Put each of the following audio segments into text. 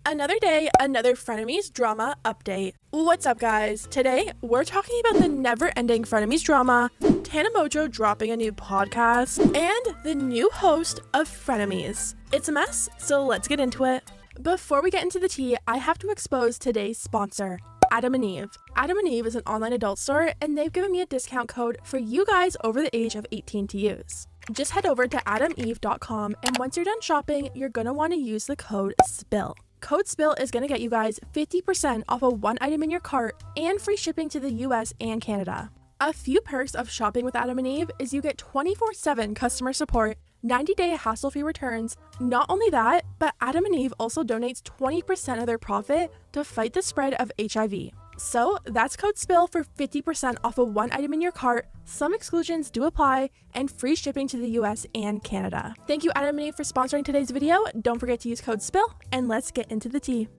Another day, another Frenemies drama update. What's up, guys? Today, we're talking about the never-ending Frenemies drama, Tana Mongeau dropping a new podcast, and the new host of Frenemies. It's a mess, so let's get into it. Before we get into the tea, I have to expose today's sponsor, Adam and Eve. Adam and Eve is an online adult store, and they've given me a discount code for you guys over the age of 18 to use. Just head over to adameve.com, and once you're done shopping, you're going to want to use the code SPILL. Code SPILL is going to get you guys 50% off of one item in your cart and free shipping to the US and Canada. A few perks of shopping with Adam and Eve is you get 24/7 customer support, 90-day hassle-free returns. Not only that, but Adam and Eve also donates 20% of their profit to fight the spread of HIV. So that's code SPILL for 50% off of one item in your cart. Some exclusions do apply, and free shipping to the US and Canada. Thank you, Adam and Eve, for sponsoring today's video. Don't forget to use code SPILL, and let's get into the tea.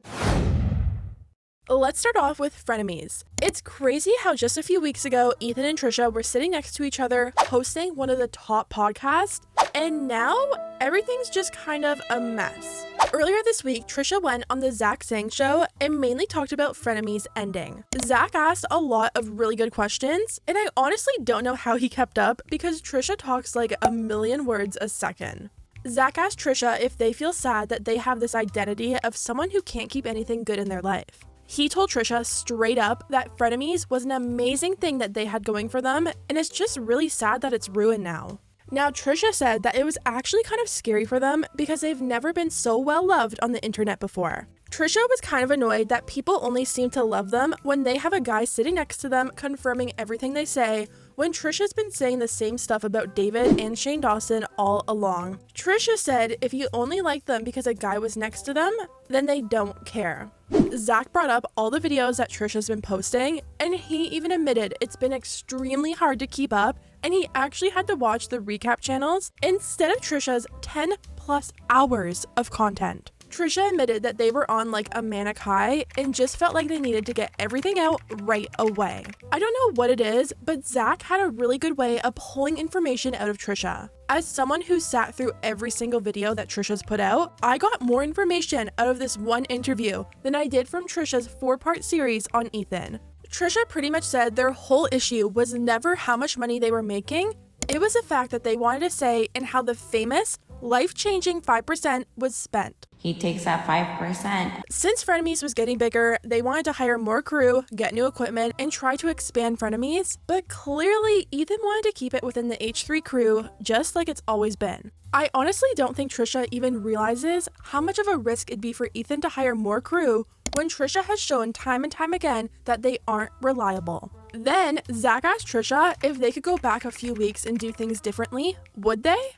Let's start off with Frenemies. It's crazy how just a few weeks ago, Ethan and Trisha were sitting next to each other, hosting one of the top podcasts, and now everything's just kind of a mess. Earlier this week, Trisha went on the Zach Sang show and mainly talked about Frenemies ending. Zach asked a lot of really good questions, and I honestly don't know how he kept up because Trisha talks like a million words a second. Zach asked Trisha if they feel sad that they have this identity of someone who can't keep anything good in their life. He told Trisha straight up that Frenemies was an amazing thing that they had going for them, and it's just really sad that it's ruined now. Now, Trisha said that it was actually kind of scary for them because they've never been so well loved on the internet before. Trisha was kind of annoyed that people only seem to love them when they have a guy sitting next to them confirming everything they say, when Trisha's been saying the same stuff about David and Shane Dawson all along. Trisha said if you only like them because a guy was next to them, then they don't care. Zach brought up all the videos that Trisha's been posting, and he even admitted it's been extremely hard to keep up, and he actually had to watch the recap channels instead of Trisha's 10+ hours of content. Trisha admitted that they were on like a manic high and just felt like they needed to get everything out right away. I don't know what it is, but Zach had a really good way of pulling information out of Trisha. As someone who sat through every single video that Trisha's put out, I got more information out of this one interview than I did from Trisha's 4-part series on Ethan. Trisha pretty much said their whole issue was never how much money they were making, it was the fact that they wanted to say and how the famous, life-changing 5% was spent. He takes that 5%. Since Frenemies was getting bigger, they wanted to hire more crew, get new equipment, and try to expand Frenemies, but clearly Ethan wanted to keep it within the H3 crew, just like it's always been. I honestly don't think Trisha even realizes how much of a risk it'd be for Ethan to hire more crew when Trisha has shown time and time again that they aren't reliable. Then, Zach asked Trisha if they could go back a few weeks and do things differently. Would they?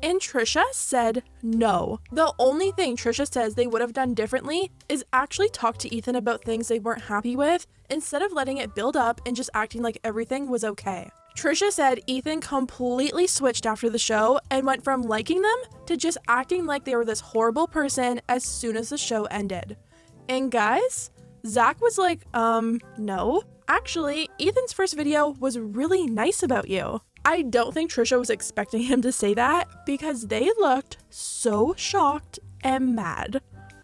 And Trisha said no. The only thing Trisha says they would have done differently is actually talk to Ethan about things they weren't happy with instead of letting it build up and just acting like everything was okay. Trisha said Ethan completely switched after the show and went from liking them to just acting like they were this horrible person as soon as the show ended. And guys, Zach was like, no. Actually, Ethan's first video was really nice about you. I don't think Trisha was expecting him to say that because they looked so shocked and mad.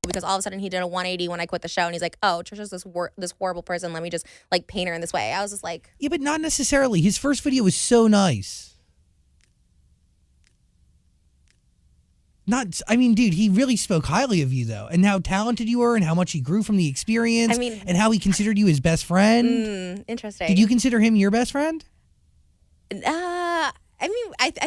Because all of a sudden he did a 180 when I quit the show, and he's like, oh, Trisha's this horrible person. Let me just like paint her in this way. I was just like, yeah, but not necessarily. His first video was so nice. I mean, dude, he really spoke highly of you, though, and how talented you were and how much he grew from the experience. And how he considered you his best friend. Interesting. Did you consider him your best friend? I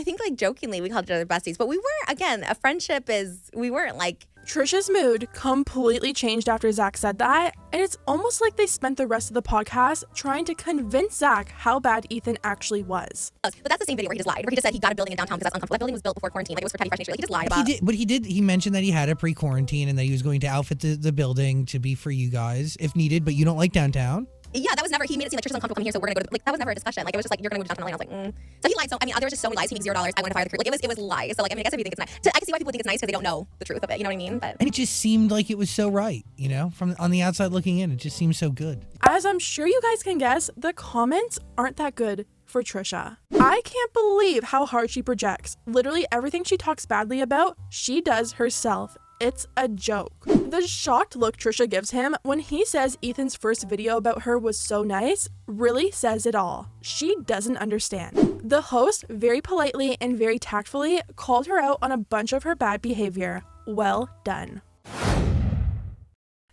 think like jokingly we called each other besties, but we weren't, again, a friendship is, we weren't like. Trisha's mood completely changed after Zach said that, and it's almost like they spent the rest of the podcast trying to convince Zach how bad Ethan actually was. But that's the same video where he just lied, where he just said he got a building in downtown because that's uncomfortable. That building was built before quarantine, like it was for petty fresh nature. Like he just lied about. He mentioned that he had a pre-quarantine and that he was going to outfit the building to be for you guys if needed, but you don't like downtown. Yeah, that was never, he made it seem like Trisha's uncomfortable coming here, so we're gonna go to, like, that was never a discussion. Like, it was just like, you're gonna go to downtown LA, and I was like, So he lied, so, I mean, there was just so many lies. He makes $0, I want to fire the crew. Like, it was lies. So, like, I mean, I guess if you think it's nice, I can see why people think it's nice because they don't know the truth of it, you know what I mean? But. And it just seemed like it was so right, you know? From on the outside looking in, it just seems so good. As I'm sure you guys can guess, the comments aren't that good for Trisha. I can't believe how hard she projects. Literally everything she talks badly about, she does herself. It's a joke. The shocked look Trisha gives him when he says Ethan's first video about her was so nice really says it all. She doesn't understand. The host very politely and very tactfully called her out on a bunch of her bad behavior. Well done.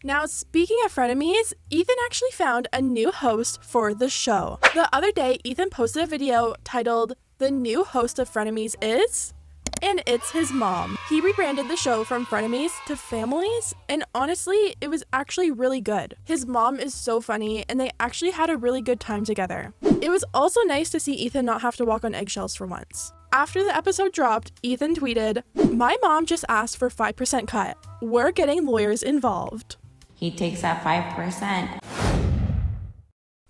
Now, speaking of frenemies, Ethan actually found a new host for the show. The other day, Ethan posted a video titled, "The new host of Frenemies is..." and it's his mom. He rebranded the show from Frenemies to Families, and honestly, it was actually really good. His mom is so funny, and they actually had a really good time together. It was also nice to see Ethan not have to walk on eggshells for once. After the episode dropped, Ethan tweeted, "My mom just asked for 5% cut. We're getting lawyers involved." He takes that 5%.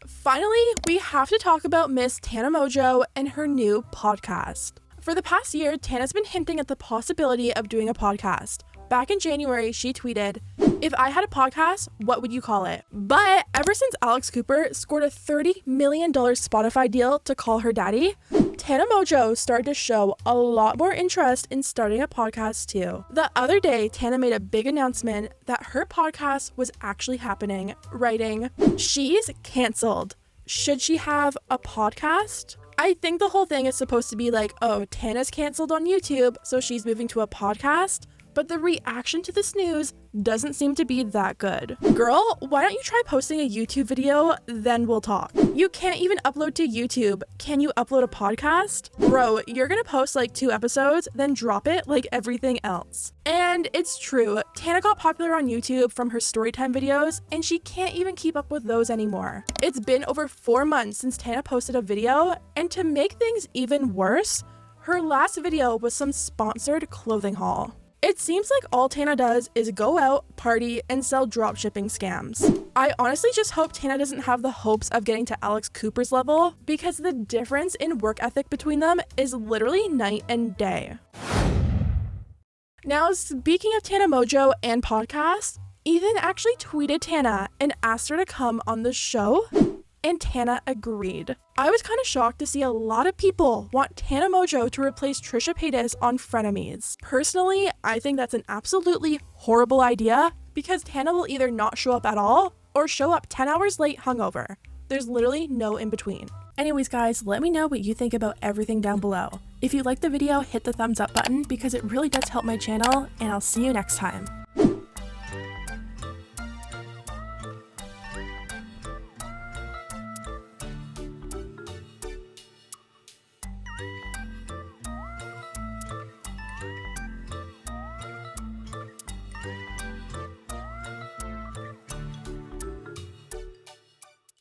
Finally, we have to talk about Miss Tana Mongeau and her new podcast. For the past year, Tana's been hinting at the possibility of doing a podcast. Back in January, she tweeted, "If I had a podcast, what would you call it?" But ever since Alex Cooper scored a $30 million Spotify deal to call her daddy, Tana Mongeau started to show a lot more interest in starting a podcast too. The other day, Tana made a big announcement that her podcast was actually happening, writing, "She's canceled. Should she have a podcast?" I think the whole thing is supposed to be like, oh, Tana's canceled on YouTube, so she's moving to a podcast. But the reaction to this news doesn't seem to be that good. Girl, why don't you try posting a YouTube video, then we'll talk. You can't even upload to YouTube. Can you upload a podcast? Bro, you're gonna post like 2 episodes, then drop it like everything else. And it's true, Tana got popular on YouTube from her storytime videos, and she can't even keep up with those anymore. It's been over 4 months since Tana posted a video, and to make things even worse, her last video was some sponsored clothing haul. It seems like all Tana does is go out, party, and sell dropshipping scams. I honestly just hope Tana doesn't have the hopes of getting to Alex Cooper's level, because the difference in work ethic between them is literally night and day. Now, speaking of Tana Mongeau and podcasts, Ethan actually tweeted Tana and asked her to come on the show, and Tana agreed. I was kind of shocked to see a lot of people want Tana Mongeau to replace Trisha Paytas on Frenemies. Personally, I think that's an absolutely horrible idea because Tana will either not show up at all or show up 10 hours late hungover. There's literally no in between. Anyways guys, let me know what you think about everything down below. If you liked the video, hit the thumbs up button because it really does help my channel, and I'll see you next time.